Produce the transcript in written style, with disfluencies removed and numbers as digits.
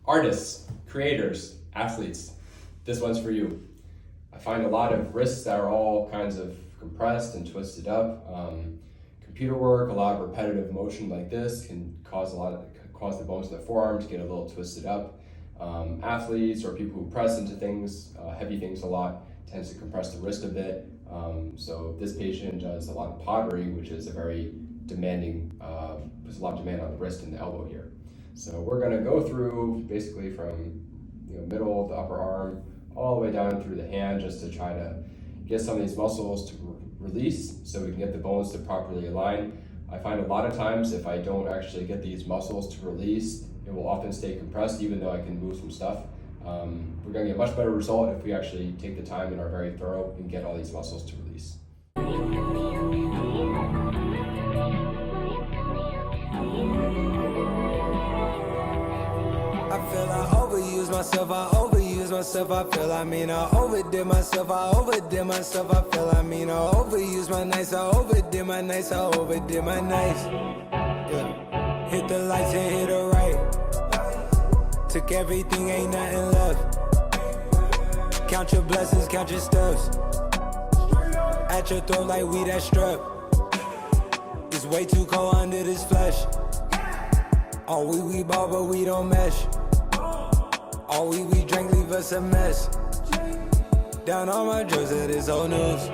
Artists, creators, athletes, this one's for you. I find a lot of wrists that are all kinds of compressed and twisted up. Computer work, a lot of repetitive motion like this can cause the bones in the forearm to get a little twisted up. Athletes or people who press into things, heavy things a lot, tends to compress the wrist a bit. So this patient does a lot of pottery, which is a very demanding, puts a lot of demand on the wrist and the elbow here. So we're going to go through basically from middle of the upper arm all the way down through the hand, just to try to get some of these muscles to release so we can get the bones to properly align. I find a lot of times if I don't actually get these muscles to release, it will often stay compressed even though I can move some stuff. We're going to get a much better result if we actually take the time and are very thorough and get all these muscles to release. I feel I overuse myself, I feel I overdid myself, I feel I overuse my nights, I overdid my nights, yeah. Hit the lights and hit the right, took everything, ain't nothing left, count your blessings, count your steps, at your throat like we that strep, it's way too cold under this flesh, all we ball but we don't mesh, all we drank leave us a mess. Down on my drugs, it is old news.